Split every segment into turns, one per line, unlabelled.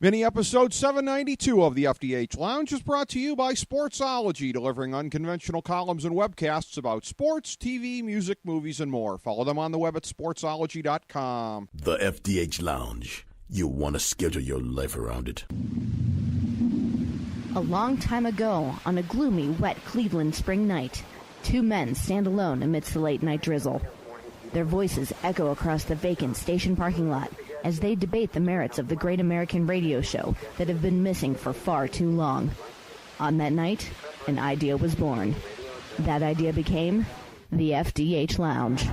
Mini episode 792 of the FDH Lounge is brought to you by Sportsology, delivering unconventional columns and webcasts about sports, TV, music, movies, and more. Follow them on the web at sportsology.com.
The FDH Lounge. You want to schedule your life around it.
A long time ago, on a gloomy, wet Cleveland spring night, two men stand alone amidst the late-night drizzle. Their voices echo across the vacant station parking lot as they debate the merits of the great American radio show that have been missing for far too long. On that night, an idea was born. That idea became the FDH Lounge.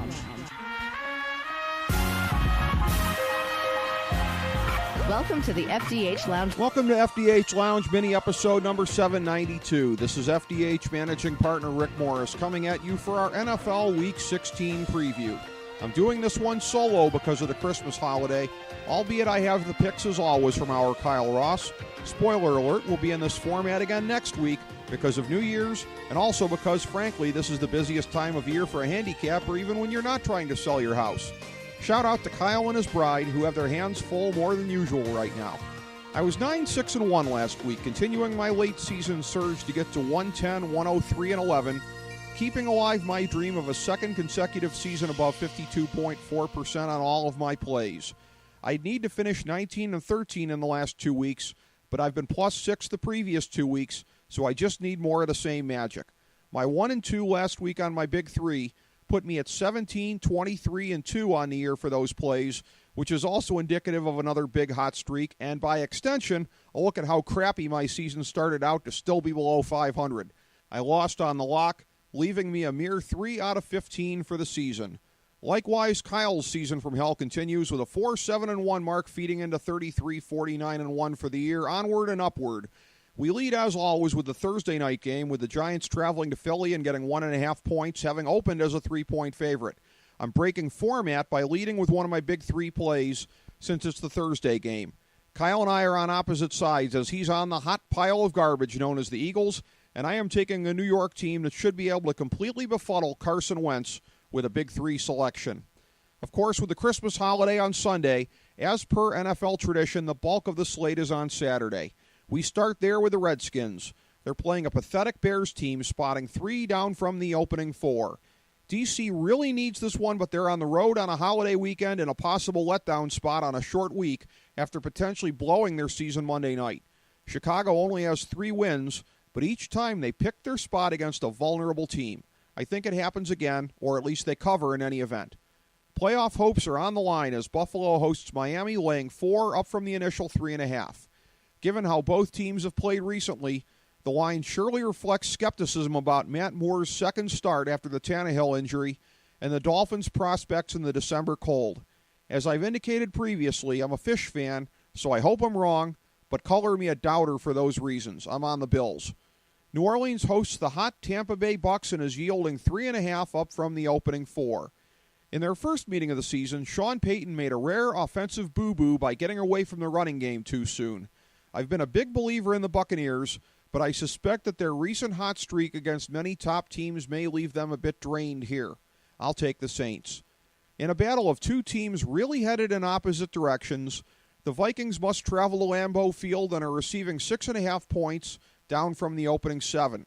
Welcome to the FDH Lounge.
Welcome to FDH Lounge, mini episode number 792. This is FDH managing partner Rick Morris coming at you for our NFL Week 16 preview. I'm doing this one solo because of the Christmas holiday, albeit I have the picks as always from our Kyle Ross. Spoiler alert, we'll be in this format again next week because of New Year's, and also because, frankly, this is the busiest time of year for a handicapper, even when you're not trying to sell your house. Shout out to Kyle and his bride, who have their hands full more than usual right now. I was 9-6-1 last week, continuing my late season surge to get to 110, 103, and 11, keeping alive my dream of a second consecutive season above 52.4% on all of my plays. I'd need to finish 19-13 in the last 2 weeks, but I've been +6 the previous 2 weeks, so I just need more of the same magic. My 1-2 last week on my big three put me at 17, 23, and 2 on the year for those plays, which is also indicative of another big hot streak, and by extension, a look at how crappy my season started out to still be below 500. I lost on the lock, leaving me a mere 3 out of 15 for the season. Likewise, Kyle's season from hell continues with a 4-7-1 mark feeding into 33, 49-1 for the year, onward and upward. We lead, as always, with the Thursday night game, with the Giants traveling to Philly and getting 1.5 points, having opened as a 3-point favorite. I'm breaking format by leading with one of my big three plays since it's the Thursday game. Kyle and I are on opposite sides as he's on the hot pile of garbage known as the Eagles, and I am taking a New York team that should be able to completely befuddle Carson Wentz with a big three selection. Of course, with the Christmas holiday on Sunday, as per NFL tradition, the bulk of the slate is on Saturday. We start there with the Redskins. They're playing a pathetic Bears team, spotting 3 down from the opening 4. DC really needs this one, but they're on the road on a holiday weekend in a possible letdown spot on a short week after potentially blowing their season Monday night. Chicago only has 3 wins, but each time they pick their spot against a vulnerable team. I think it happens again, or at least they cover in any event. Playoff hopes are on the line as Buffalo hosts Miami, laying 4 up from the initial 3.5. Given how both teams have played recently, the line surely reflects skepticism about Matt Moore's second start after the Tannehill injury and the Dolphins' prospects in the December cold. As I've indicated previously, I'm a Fish fan, so I hope I'm wrong, but color me a doubter for those reasons. I'm on the Bills. New Orleans hosts the hot Tampa Bay Bucks and is yielding 3.5 up from the opening 4. In their first meeting of the season, Sean Payton made a rare offensive boo-boo by getting away from the running game too soon. I've been a big believer in the Buccaneers, but I suspect that their recent hot streak against many top teams may leave them a bit drained here. I'll take the Saints. In a battle of two teams really headed in opposite directions, the Vikings must travel to Lambeau Field and are receiving 6.5 points, down from the opening 7.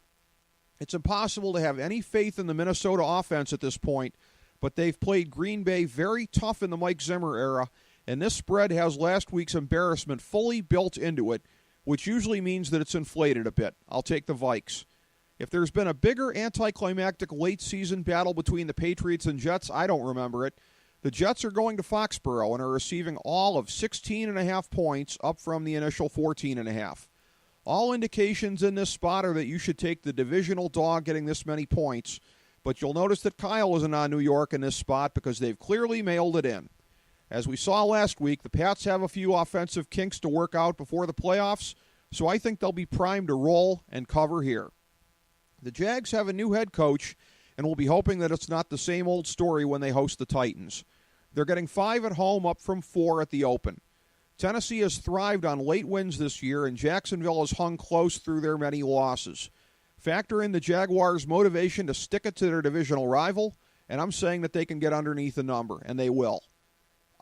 It's impossible to have any faith in the Minnesota offense at this point, but they've played Green Bay very tough in the Mike Zimmer era, and this spread has last week's embarrassment fully built into it, which usually means that it's inflated a bit. I'll take the Vikes. If there's been a bigger anticlimactic late-season battle between the Patriots and Jets, I don't remember it. The Jets are going to Foxborough and are receiving all of 16.5 points, up from the initial 14.5. All indications in this spot are that you should take the divisional dog getting this many points, but you'll notice that Kyle isn't on New York in this spot because they've clearly mailed it in. As we saw last week, the Pats have a few offensive kinks to work out before the playoffs, so I think they'll be primed to roll and cover here. The Jags have a new head coach, and we'll be hoping that it's not the same old story when they host the Titans. They're getting 5 at home, up from 4 at the open. Tennessee has thrived on late wins this year, and Jacksonville has hung close through their many losses. Factor in the Jaguars' motivation to stick it to their divisional rival, and I'm saying that they can get underneath the number, and they will.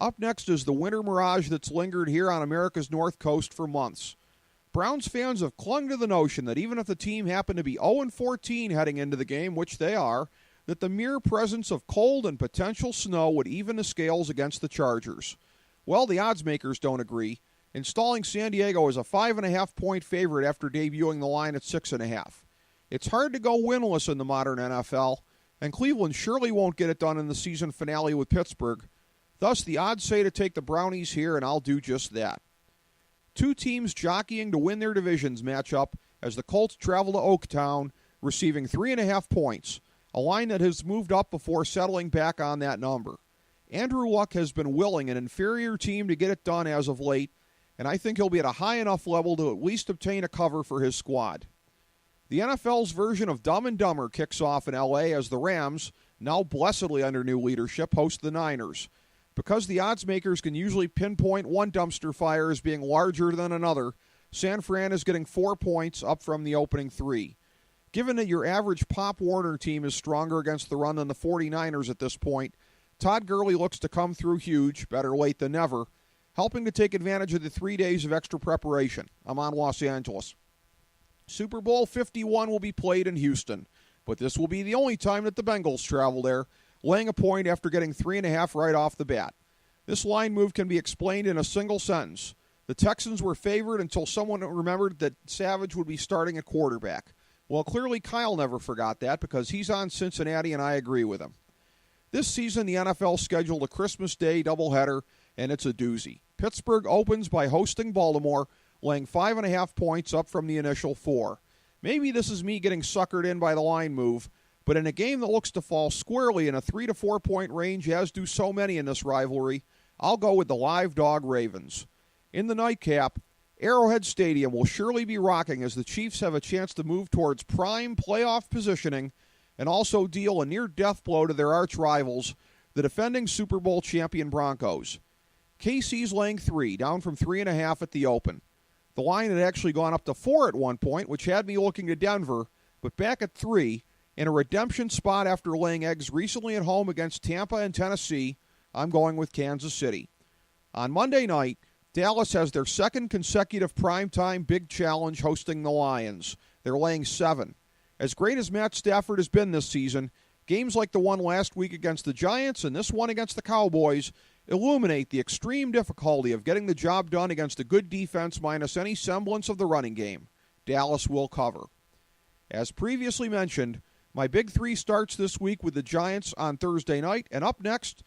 Up next is the winter mirage that's lingered here on America's North Coast for months. Browns fans have clung to the notion that even if the team happened to be 0-14 heading into the game, which they are, that the mere presence of cold and potential snow would even the scales against the Chargers. Well, the odds makers don't agree, installing San Diego as a 5.5-point favorite after debuting the line at 6.5. It's hard to go winless in the modern NFL, and Cleveland surely won't get it done in the season finale with Pittsburgh. Thus, the odds say to take the Brownies here, and I'll do just that. Two teams jockeying to win their divisions match up as the Colts travel to Oaktown, receiving 3.5 points, a line that has moved up before settling back on that number. Andrew Luck has been willing an inferior team to get it done as of late, and I think he'll be at a high enough level to at least obtain a cover for his squad. The NFL's version of Dumb and Dumber kicks off in L.A. as the Rams, now blessedly under new leadership, host the Niners. Because the odds makers can usually pinpoint one dumpster fire as being larger than another, San Fran is getting 4 points up from the opening 3. Given that your average Pop Warner team is stronger against the run than the 49ers at this point, Todd Gurley looks to come through huge, better late than never, helping to take advantage of the 3 days of extra preparation. I'm on Los Angeles. Super Bowl 51 will be played in Houston, but this will be the only time that the Bengals travel there, laying a point after getting 3.5 right off the bat. This line move can be explained in a single sentence. The Texans were favored until someone remembered that Savage would be starting at quarterback. Well, clearly Kyle never forgot that because he's on Cincinnati and I agree with him. This season, the NFL scheduled a Christmas Day doubleheader, and it's a doozy. Pittsburgh opens by hosting Baltimore, laying 5.5 points up from the initial 4. Maybe this is me getting suckered in by the line move, but in a game that looks to fall squarely in a 3 to 4 point range, as do so many in this rivalry, I'll go with the live dog Ravens. In the nightcap, Arrowhead Stadium will surely be rocking as the Chiefs have a chance to move towards prime playoff positioning and also deal a near-death blow to their arch-rivals, the defending Super Bowl champion Broncos. KC's laying 3, down from 3.5 at the open. The line had actually gone up to 4 at one point, which had me looking to Denver, but back at 3, in a redemption spot after laying eggs recently at home against Tampa and Tennessee, I'm going with Kansas City. On Monday night, Dallas has their second consecutive primetime big challenge hosting the Lions. They're laying 7. As great as Matt Stafford has been this season, games like the one last week against the Giants and this one against the Cowboys illuminate the extreme difficulty of getting the job done against a good defense minus any semblance of the running game. Dallas will cover. As previously mentioned, my Big 3 starts this week with the Giants on Thursday night, and up next,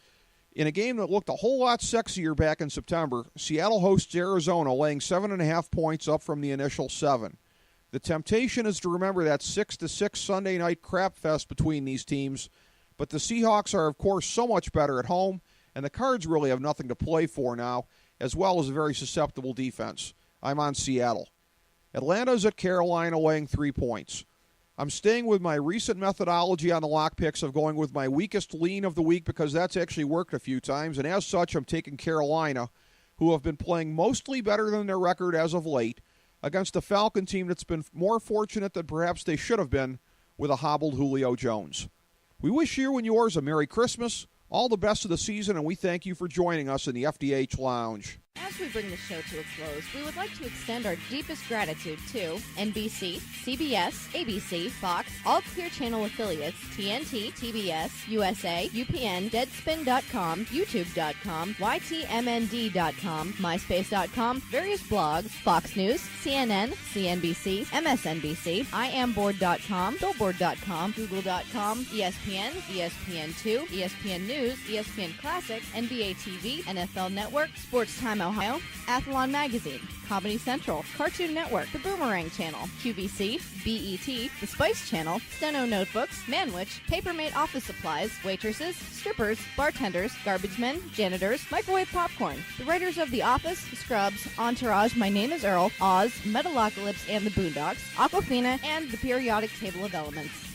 in a game that looked a whole lot sexier back in September, Seattle hosts Arizona, laying 7.5 points up from the initial 7. The temptation is to remember that 6-6 Sunday night crap fest between these teams, but the Seahawks are, of course, so much better at home, and the Cards really have nothing to play for now, as well as a very susceptible defense. I'm on Seattle. Atlanta's at Carolina, laying 3 points. I'm staying with my recent methodology on the lock picks of going with my weakest lean of the week because that's actually worked a few times, and as such, I'm taking Carolina, who have been playing mostly better than their record as of late, against a Falcon team that's been more fortunate than perhaps they should have been with a hobbled Julio Jones. We wish you and yours a Merry Christmas, all the best of the season, and we thank you for joining us in the FDH Lounge.
As we bring the show to a close, we would like to extend our deepest gratitude to NBC, CBS, ABC, Fox, all Clear Channel affiliates, TNT, TBS, USA, UPN, Deadspin.com, YouTube.com, YTMND.com, MySpace.com, various blogs, Fox News, CNN, CNBC, MSNBC, IamBoard.com, Billboard.com, Google.com, ESPN, ESPN2, ESPN News, ESPN Classic, NBA TV, NFL Network, Sports Time Ohio, Athlon Magazine, Comedy Central, Cartoon Network, The Boomerang Channel, QVC, BET, The Spice Channel, Steno Notebooks, Manwich, Papermate Office Supplies, waitresses, strippers, bartenders, garbage men, janitors, microwave popcorn, the writers of The Office, Scrubs, Entourage, My Name is Earl, Oz, Metalocalypse and the Boondocks, Aquafina, and the Periodic Table of Elements.